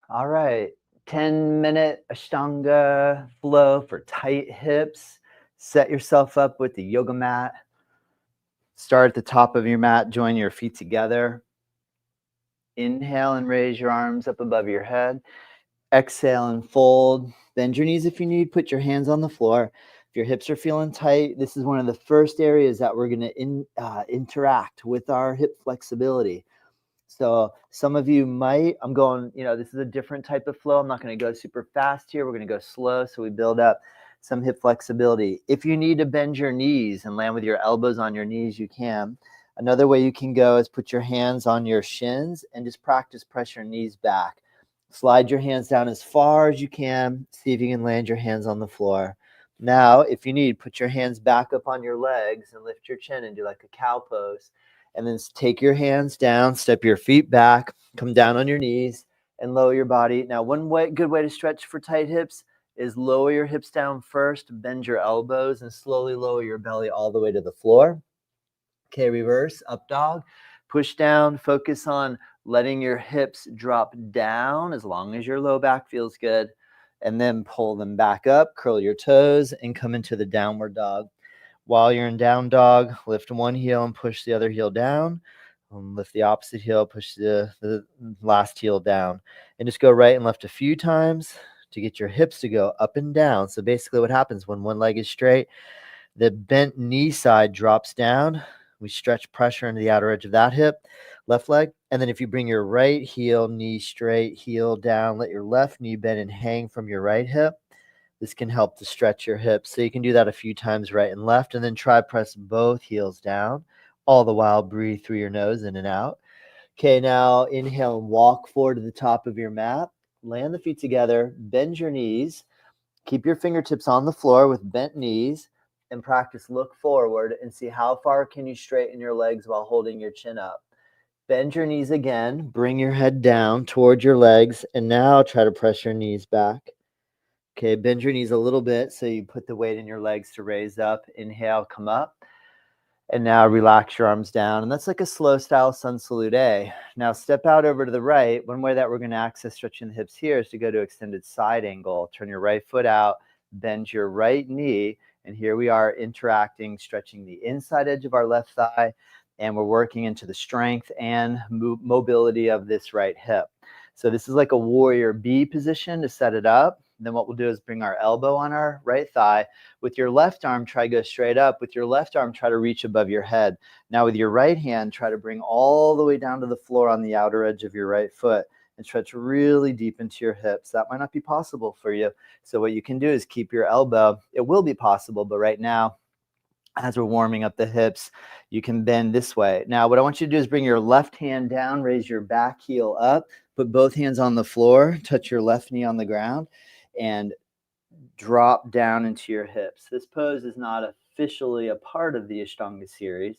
All right, 10-minute Ashtanga flow for tight hips. Set yourself up with the yoga mat. Start at the top of your mat, join your feet together. Inhale and raise your arms up above your head. Exhale and fold. Bend your knees if you need. Put your hands on the floor. If your hips are feeling tight, this is one of the first areas that we're going to interact with our hip flexibility. So some of you might, I'm going, this is a different type of flow. I'm not going to go super fast here. We're going to go slow so we build up some hip flexibility. If you need to bend your knees and land with your elbows on your knees, you can. Another way you can go is put your hands on your shins and just practice press your knees back. Slide your hands down as far as you can. See if you can land your hands on the floor. Now, if you need, put your hands back up on your legs and lift your chin and do like a cow pose. And then take your hands down, step your feet back, come down on your knees, and lower your body. Now, good way to stretch for tight hips is lower your hips down first, bend your elbows, and slowly lower your belly all the way to the floor. Okay, reverse, up dog. Push down, focus on letting your hips drop down as long as your low back feels good. And then pull them back up, curl your toes, and come into the downward dog. While you're in down dog, lift one heel and push the other heel down. Lift the opposite heel, push the last heel down. And just go right and left a few times to get your hips to go up and down. So basically what happens when one leg is straight, the bent knee side drops down. We stretch pressure into the outer edge of that hip, left leg. And then if you bring your right heel, knee straight, heel down, let your left knee bend and hang from your right hip. This can help to stretch your hips. So you can do that a few times right and left, and then try press both heels down. All the while, breathe through your nose in and out. Okay, now inhale and walk forward to the top of your mat. Land the feet together, bend your knees. Keep your fingertips on the floor with bent knees, and practice look forward and see how far can you straighten your legs while holding your chin up. Bend your knees again, bring your head down toward your legs, and now try to press your knees back. Okay, bend your knees a little bit so you put the weight in your legs to raise up. Inhale, come up. And now relax your arms down. And that's like a slow style sun salute A. Now step out over to the right. One way that we're going to access stretching the hips here is to go to extended side angle. Turn your right foot out, bend your right knee. And here we are interacting, stretching the inside edge of our left thigh. And we're working into the strength and mobility of this right hip. So this is like a warrior B position to set it up. And then what we'll do is bring our elbow on our right thigh. With your left arm, try to go straight up. With your left arm, try to reach above your head. Now with your right hand, try to bring all the way down to the floor on the outer edge of your right foot and stretch really deep into your hips. That might not be possible for you. So what you can do is keep your elbow. It will be possible, but right now, as we're warming up the hips, you can bend this way. Now, what I want you to do is bring your left hand down, raise your back heel up, put both hands on the floor, touch your left knee on the ground, and drop down into your hips. This pose is not officially a part of the Ashtanga series.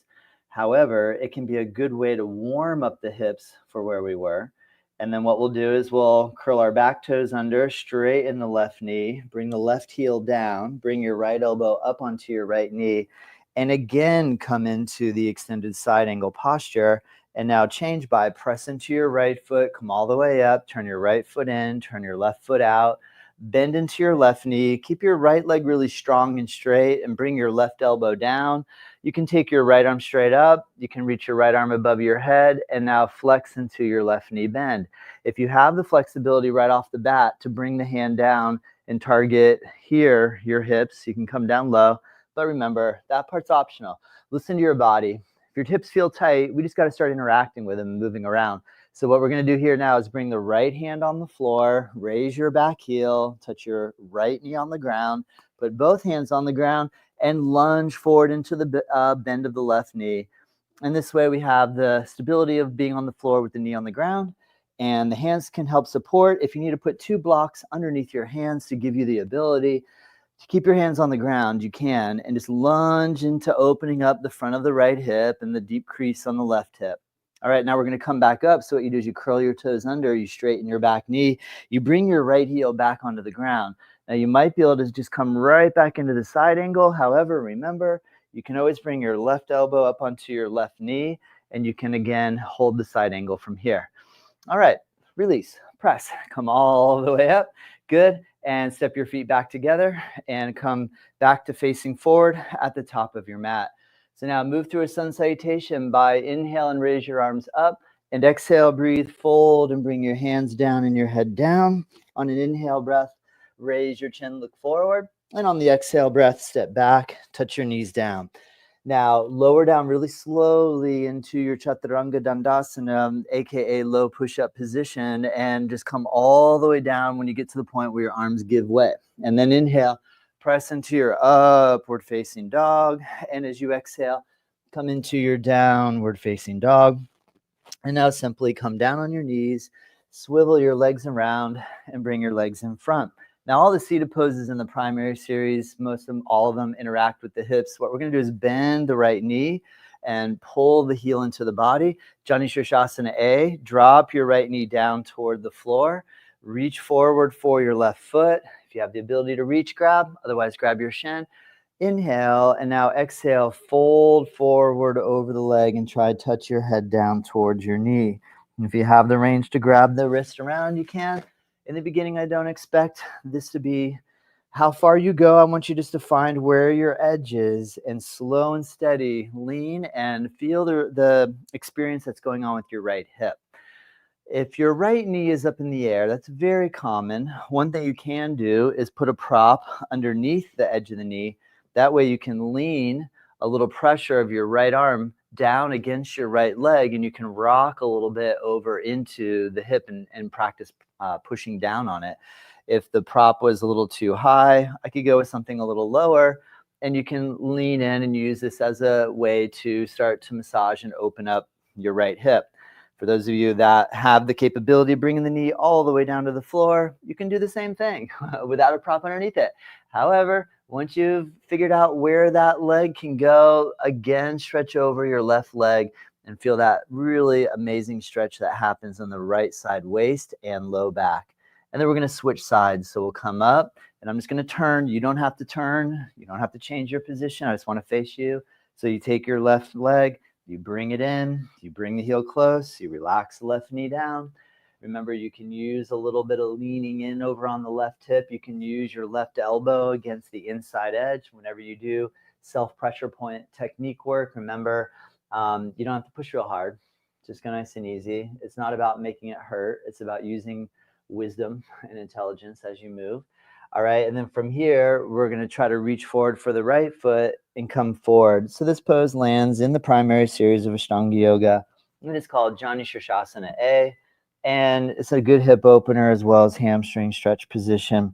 However, it can be a good way to warm up the hips for where we were. And then what we'll do is we'll curl our back toes under, straighten the left knee, bring the left heel down, bring your right elbow up onto your right knee, and again come into the extended side angle posture. And now change by press into your right foot, come all the way up, turn your right foot in, turn your left foot out, bend into your left knee, keep your right leg really strong and straight, and bring your left elbow down. You can take your right arm straight up, you can reach your right arm above your head, and now flex into your left knee bend. If you have the flexibility right off the bat to bring the hand down and target here, your hips, you can come down low, but remember, that part's optional. Listen to your body. If your hips feel tight, we just got to start interacting with them and moving around. So what we're going to do here now is bring the right hand on the floor, raise your back heel, touch your right knee on the ground, put both hands on the ground, and lunge forward into the bend of the left knee. And this way we have the stability of being on the floor with the knee on the ground, and the hands can help support. If you need to put two blocks underneath your hands to give you the ability to keep your hands on the ground, you can, and just lunge into opening up the front of the right hip and the deep crease on the left hip. All right, now we're going to come back up. So what you do is you curl your toes under, you straighten your back knee, you bring your right heel back onto the ground. Now you might be able to just come right back into the side angle. However, remember, you can always bring your left elbow up onto your left knee, and you can again hold the side angle from here. All right, release. press. Come all the way up. Good. And step your feet back together and come back to facing forward at the top of your mat. So now move through a sun salutation by inhale and raise your arms up, and exhale, breathe, fold, and bring your hands down and your head down. On an inhale breath, raise your chin, look forward. And on the exhale breath, step back, touch your knees down. Now, lower down really slowly into your Chaturanga Dandasana, aka low push-up position, and just come all the way down when you get to the point where your arms give way. And then inhale, press into your upward facing dog. And as you exhale, come into your downward facing dog. And now simply come down on your knees, swivel your legs around, and bring your legs in front. Now, all the seated poses in the primary series, most of them, all of them interact with the hips. What we're going to do is bend the right knee and pull the heel into the body. Jani Shirshasana A, drop your right knee down toward the floor. Reach forward for your left foot. If you have the ability to reach, grab. Otherwise, grab your shin. Inhale, and now exhale, fold forward over the leg and try to touch your head down towards your knee. And if you have the range to grab the wrist around, you can. In the beginning, I don't expect this to be how far you go. I want you just to find where your edge is and slow and steady, lean and feel the experience that's going on with your right hip. If your right knee is up in the air, that's very common. One thing you can do is put a prop underneath the edge of the knee. That way you can lean a little pressure of your right arm down against your right leg, and you can rock a little bit over into the hip and practice pushing down on it. If the prop was a little too high, I could go with something a little lower, and you can lean in and use this as a way to start to massage and open up your right hip. For those of you that have the capability of bringing the knee all the way down to the floor, you can do the same thing without a prop underneath it. However, once you've figured out where that leg can go, again, stretch over your left leg and feel that really amazing stretch that happens on the right side waist and low back. And then we're going to switch sides. So we'll come up, and I'm just going to turn. You don't have to turn. You don't have to change your position. I just want to face you. So you take your left leg, you bring it in, you bring the heel close, you relax the left knee down. Remember, you can use a little bit of leaning in over on the left hip. You can use your left elbow against the inside edge whenever you do self-pressure point technique work. Remember, you don't have to push real hard. Just go nice and easy. It's not about making it hurt. It's about using wisdom and intelligence as you move. All right, and then from here, we're going to try to reach forward for the right foot and come forward. So this pose lands in the primary series of Ashtanga Yoga, and it's called Jani Shirshasana A. And it's a good hip opener as well as hamstring stretch position.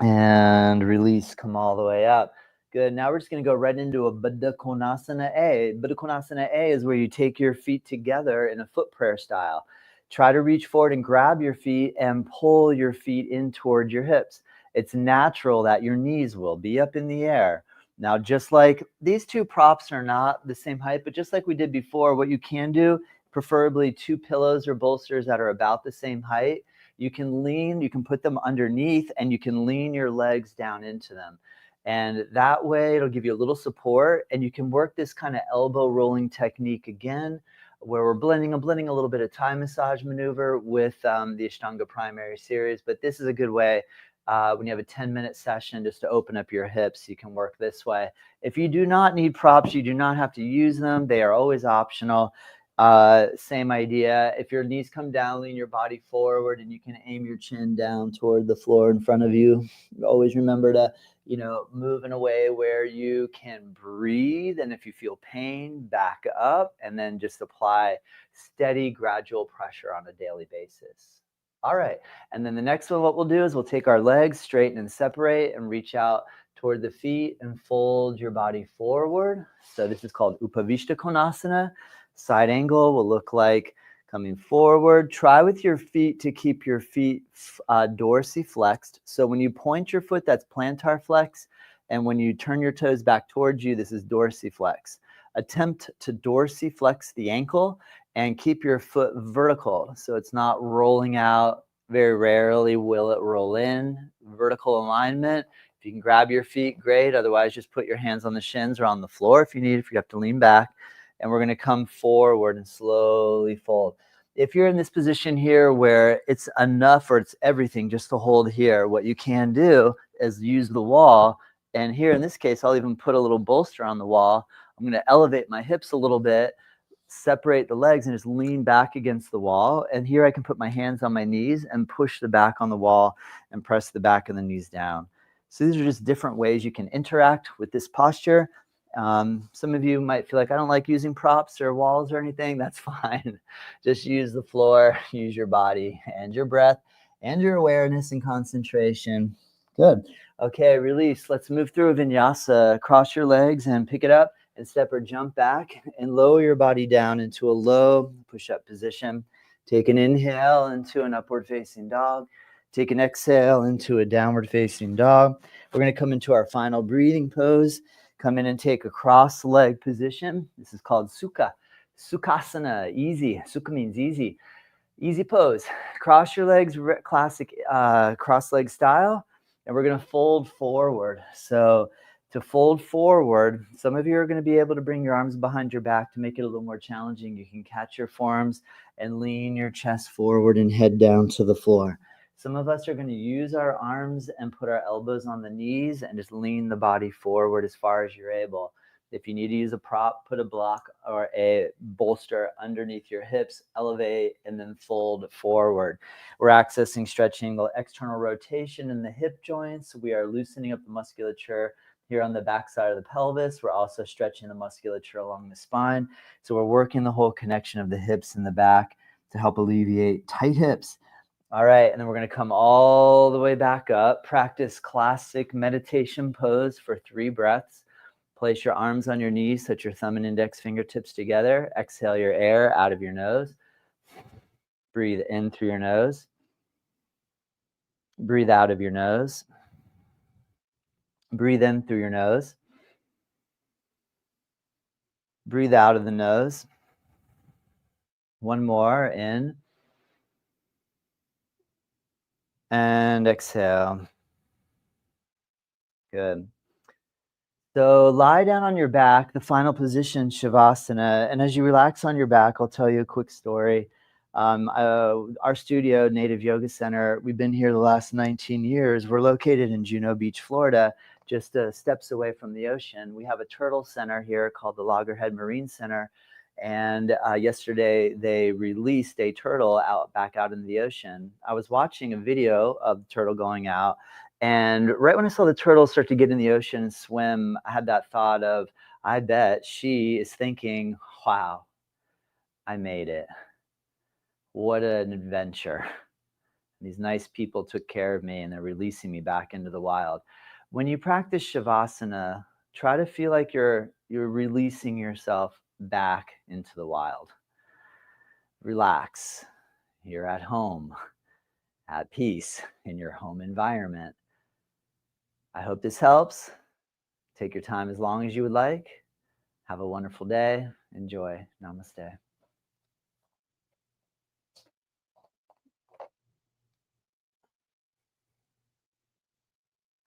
And release, come all the way up. Good. Now we're just going to go right into a Baddha Konasana A. Baddha Konasana A is where you take your feet together in a foot prayer style. Try to reach forward and grab your feet and pull your feet in towards your hips. It's natural that your knees will be up in the air. Now, just like these two props are not the same height, but just like we did before, what you can do, preferably two pillows or bolsters that are about the same height, you can lean, you can put them underneath, and you can lean your legs down into them. And that way it'll give you a little support, and you can work this kind of elbow rolling technique again, where we're blending a little bit of Thai massage maneuver with the Ashtanga primary series. But this is a good way when you have a 10-minute session just to open up your hips. You can work this way. If you do not need props, you do not have to use them. They are always optional. Same idea. If your knees come down, lean your body forward, and you can aim your chin down toward the floor in front of you. Always remember to move in a way where you can breathe. And if you feel pain, back up, and then just apply steady, gradual pressure on a daily basis. All right. And then the next one, what we'll do is we'll take our legs, straighten and separate, and reach out toward the feet and fold your body forward. So this is called Upavishta Konasana. Side angle will look like coming forward. Try with your feet to keep your feet dorsiflexed. So when you point your foot, that's plantar flex. And when you turn your toes back towards you, this is dorsiflex. Attempt to dorsiflex the ankle and keep your foot vertical. So it's not rolling out. Very rarely will it roll in. Vertical alignment. If you can grab your feet, great. Otherwise, just put your hands on the shins or on the floor if you need, if you have to lean back. And we're going to come forward and slowly fold. if you're in this position here where it's enough or it's everything just to hold here, what you can do is use the wall. And here in this case, I'll even put a little bolster on the wall. I'm going to elevate my hips a little bit, separate the legs, and just lean back against the wall. And here I can put my hands on my knees and push the back on the wall and press the back of the knees down. So these are just different ways you can interact with this posture. Some of you might feel like, I don't like using props or walls or anything. That's fine. Just use the floor, use your body and your breath and your awareness and concentration. Good. Okay, release. Let's move through a vinyasa. Cross your legs and pick it up and step or jump back and lower your body down into a low push-up position. Take an inhale into an upward facing dog. Take an exhale into a downward facing dog. We're going to come into our final breathing pose. Come in and take a cross leg position. This is called Sukha. Sukhasana, easy. Sukha means easy. Easy pose. Cross your legs, classic cross leg style. And we're going to fold forward. So to fold forward, some of you are going to be able to bring your arms behind your back to make it a little more challenging. You can catch your forearms and lean your chest forward and head down to the floor. Some of us are going to use our arms and put our elbows on the knees and just lean the body forward as far as you're able. If you need to use a prop, put a block or a bolster underneath your hips, elevate, and then fold forward. We're accessing stretching the external rotation in the hip joints. We are loosening up the musculature here on the back side of the pelvis. We're also stretching the musculature along the spine. So we're working the whole connection of the hips and the back to help alleviate tight hips. All right, and then we're going to come all the way back up. Practice classic meditation pose for 3 breaths. Place your arms on your knees, touch your thumb and index fingertips together. Exhale your air out of your nose. Breathe in through your nose. Breathe out of your nose. Breathe in through your nose. Breathe out of the nose. One more, in. And exhale. Good. So lie down on your back, the final position, Shavasana. And as you relax on your back, I'll tell you a quick story. Our studio, Native Yoga Center, we've been here the last 19 years. We're located in Juno Beach, Florida, just steps away from the ocean. We have a turtle center here called the Loggerhead Marine Center. And yesterday they released a turtle back out in the ocean. I was watching a video of the turtle going out. And right when I saw the turtle start to get in the ocean and swim, I had that thought of, I bet she is thinking, wow, I made it. What an adventure. These nice people took care of me and they're releasing me back into the wild. When you practice Shavasana, try to feel like you're releasing yourself back into the wild. Relax. You're at home, at peace in your home environment. I hope this helps. Take your time as long as you would like. Have a wonderful day. Enjoy. Namaste.